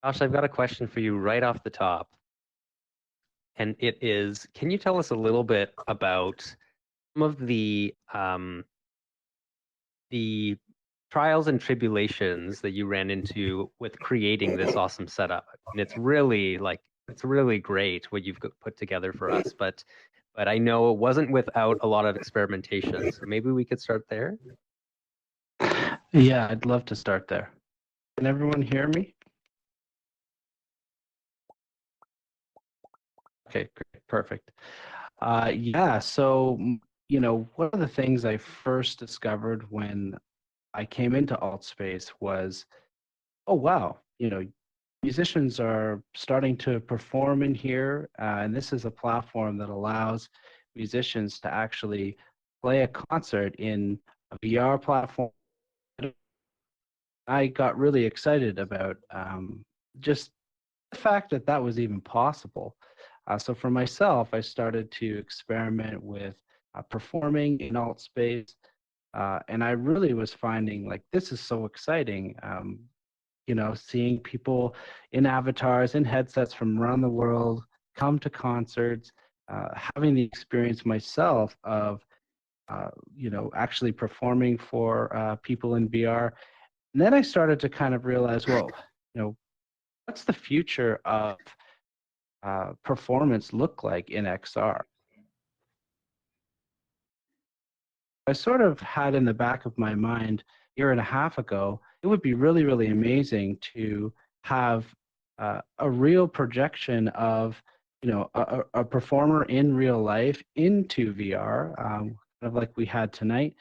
Josh, I've got a question for you right off the top. And it is, can you tell us a little bit about some of the trials and tribulations that you ran into with creating this awesome setup? And it's really great what you've put together for us, but I know it wasn't without a lot of experimentation. So maybe we could start there. Yeah, I'd love to start there. Can everyone hear me? Okay, great, perfect. Yeah, so one of the things I first discovered when I came into alt space was, oh wow, musicians are starting to perform in here, and this is a platform that allows musicians to actually play a concert in a VR platform. I got really excited about just the fact that that was even possible. So for myself, I started to experiment with performing in alt space, and I really was finding like this is so exciting. Seeing people in avatars, in headsets from around the world come to concerts, having the experience myself of actually performing for people in VR. And then I started to kind of realize, well, what's the future of performance look like in XR? I sort of had in the back of my mind a year and a half ago, it would be really, really amazing to have a real projection of, a performer in real life into VR, kind of like we had tonight,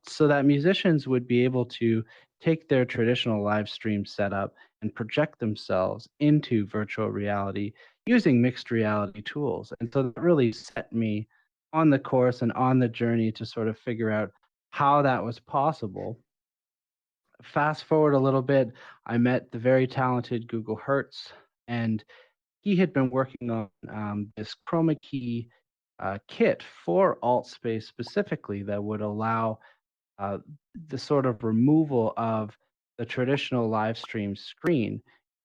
so that musicians would be able to take their traditional live stream setup and project themselves into virtual reality using mixed reality tools. And so that really set me on the course and on the journey to sort of figure out how that was possible. Fast forward a little bit, I met the very talented Google Hertz, and he had been working on this chroma key kit for alt space specifically that would allow uh, the sort of removal of the traditional live stream screen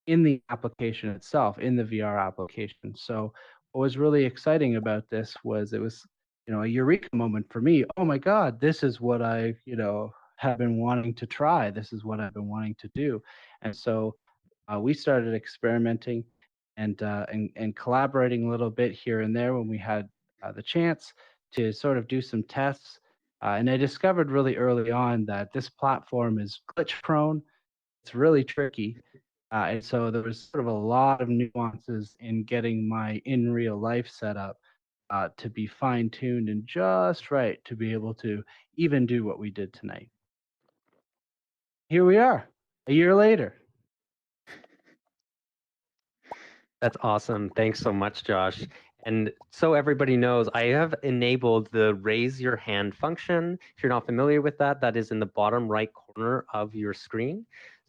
in the application itself, in the VR application. So what was really exciting about this was it was, a eureka moment for me. Oh my God, this is what I, have been wanting to try. This is what I've been wanting to do. And so we started experimenting and collaborating a little bit here and there when we had the chance to sort of do some tests, and I discovered really early on that this platform is glitch prone. It's really tricky. And so there was sort of a lot of nuances in getting my in real life setup to be fine tuned and just right to be able to even do what we did tonight. Here we are, a year later. That's awesome. Thanks so much, Josh. And so everybody knows, I have enabled the raise your hand function. If you're not familiar with that, that is in the bottom right corner of your screen.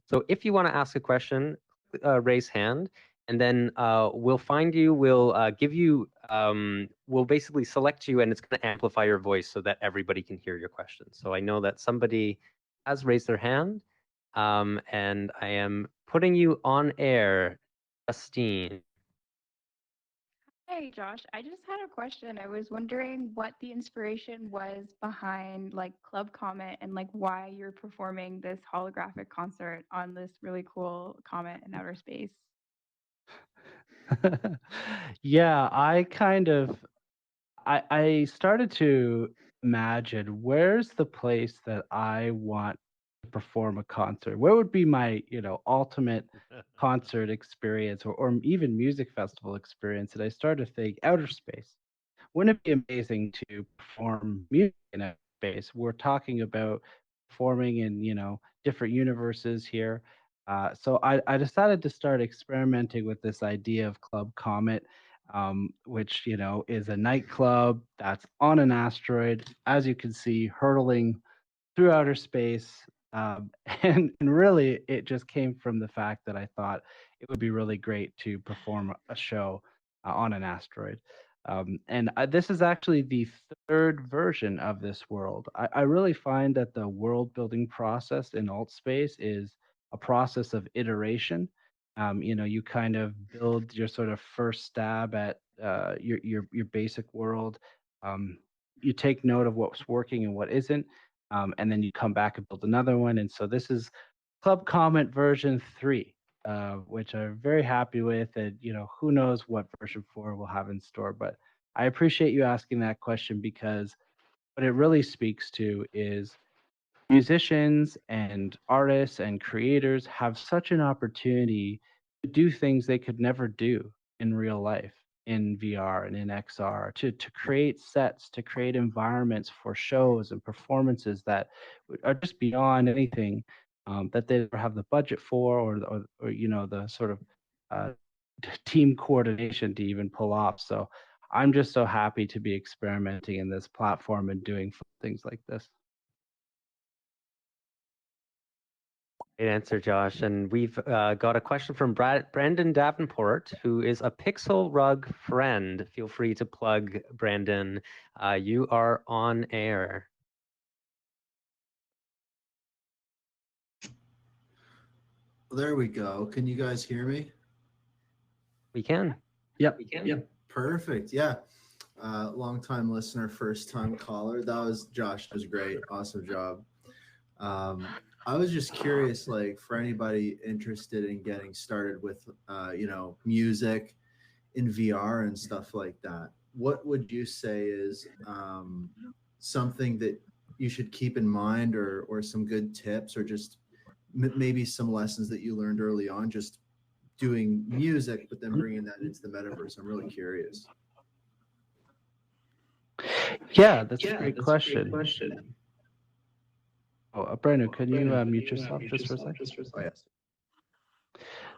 So if you want to ask a question, raise hand, and then we'll find you, we'll give you, we'll basically select you, and it's going to amplify your voice so that everybody can hear your question. So I know that somebody has raised their hand, and I am putting you on air, Justine. Hey Josh, I just had a question. I was wondering what the inspiration was behind like Club Comet and like why you're performing this holographic concert on this really cool comet in outer space. Yeah, I started to imagine where's the place that I want to perform a concert? Where would be my, ultimate concert experience or even music festival experience? And I started to think outer space. Wouldn't it be amazing to perform music in outer space? We're talking about performing in, different universes here. So I decided to start experimenting with this idea of Club Comet, which is a nightclub that's on an asteroid, as you can see, hurtling through outer space. And really, it just came from the fact that I thought it would be really great to perform a show on an asteroid. And this is actually the third version of this world. I really find that the world building process in alt space is a process of iteration. You kind of build your sort of first stab at your basic world. Um, you take note of what's working and what isn't, and then you come back and build another one. And so this is Club Comment version 3, which I'm very happy with. And who knows what version 4 we'll have in store. But I appreciate you asking that question, because what it really speaks to is musicians and artists and creators have such an opportunity to do things they could never do in real life, in VR and in XR, to create sets, to create environments for shows and performances that are just beyond anything that they ever have the budget for, or the sort of uh, team coordination to even pull off. So I'm just so happy to be experimenting in this platform and doing things like this. Great answer, Josh. And we've got a question from Brandon Davenport, who is a Pixel Rug friend. Feel free to plug, Brandon. You are on air. There we go. Can you guys hear me? We can. Yep. We can. Yep. Perfect. Yeah. Long time listener, first time caller. That was Josh. Was great. Awesome job. I was just curious, like for anybody interested in getting started with, music in VR and stuff like that, what would you say is something that you should keep in mind, or some good tips, or just maybe some lessons that you learned early on, just doing music, but then bringing that into the metaverse? I'm really curious. Yeah, that's a great question. Oh, Brandon, could you mute yourself just for a second? Oh, yes.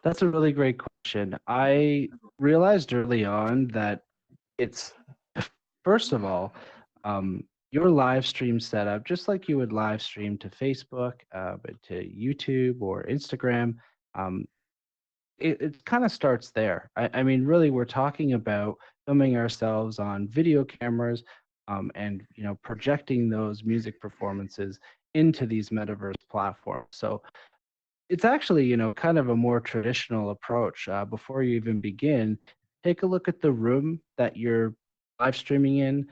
That's a really great question. I realized early on that it's, first of all, your live stream setup, just like you would live stream to Facebook, but to YouTube or Instagram, it kind of starts there. I mean, really, we're talking about filming ourselves on video cameras, and projecting those music performances into these metaverse platforms. So it's actually, kind of a more traditional approach. Before you even begin, take a look at the room that you're live streaming in,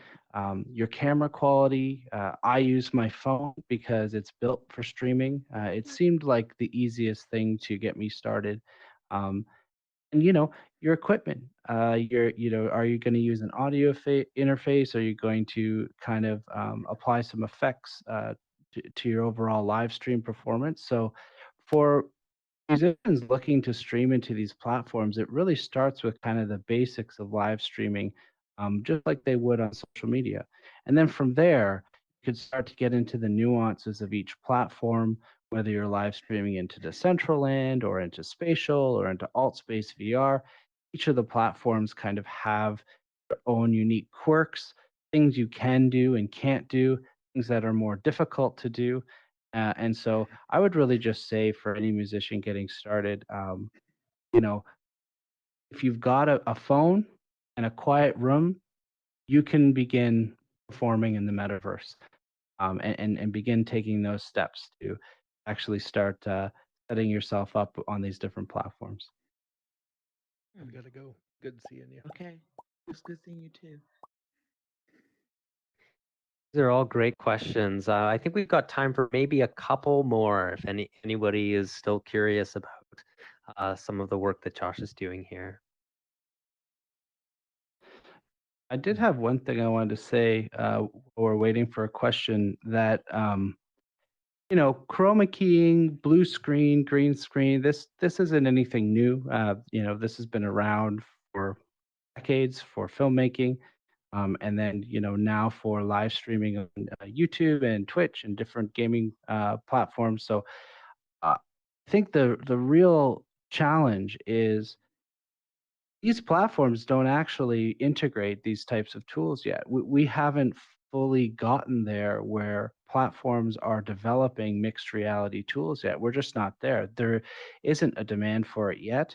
your camera quality. I use my phone because it's built for streaming. It seemed like the easiest thing to get me started. Um, and your equipment. Are you going to use an audio interface? Are you going to kind of apply some effects to your overall live stream performance? So for musicians looking to stream into these platforms, it really starts with kind of the basics of live streaming, just like they would on social media. And then from there, you could start to get into the nuances of each platform, whether you're live streaming into Decentraland or into Spatial or into AltSpace VR. Each of the platforms kind of have their own unique quirks, things you can do and can't do, things that are more difficult to do. And so I would really just say for any musician getting started, you know, if you've got a phone and a quiet room, you can begin performing in the metaverse, and begin taking those steps to actually start setting yourself up on these different platforms. I gotta go. Good seeing you. Okay. It's good seeing you too. These are all great questions. I think we've got time for maybe a couple more if anybody is still curious about some of the work that Josh is doing here. I did have one thing I wanted to say while we're waiting for a question, that chroma keying, blue screen, green screen, this isn't anything new. This has been around for decades for filmmaking. And then, now for live streaming on YouTube and Twitch and different gaming platforms. So I think the real challenge is these platforms don't actually integrate these types of tools yet. We haven't fully gotten there where platforms are developing mixed reality tools yet. We're just not there. There isn't a demand for it yet.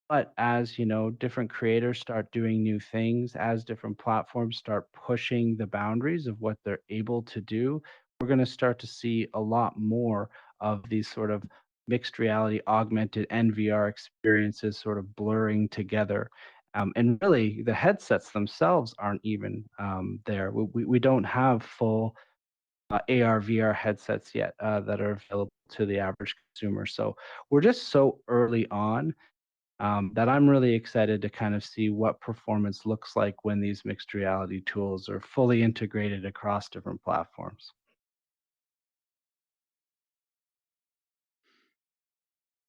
But as different creators start doing new things, as different platforms start pushing the boundaries of what they're able to do, we're going to start to see a lot more of these sort of mixed reality, augmented, and VR experiences sort of blurring together. And really, the headsets themselves aren't even there. We don't have full AR, VR headsets yet that are available to the average consumer. So we're just so early on that I'm really excited to kind of see what performance looks like when these mixed reality tools are fully integrated across different platforms.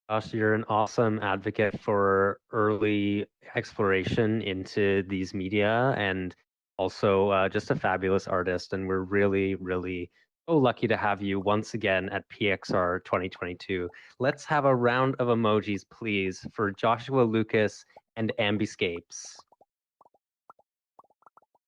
Josh, you're an awesome advocate for early exploration into these media and also just a fabulous artist. And we're really, really so lucky to have you once again at PXR 2022. Let's have a round of emojis, please, for Joshua Lucas and Ambiscapes.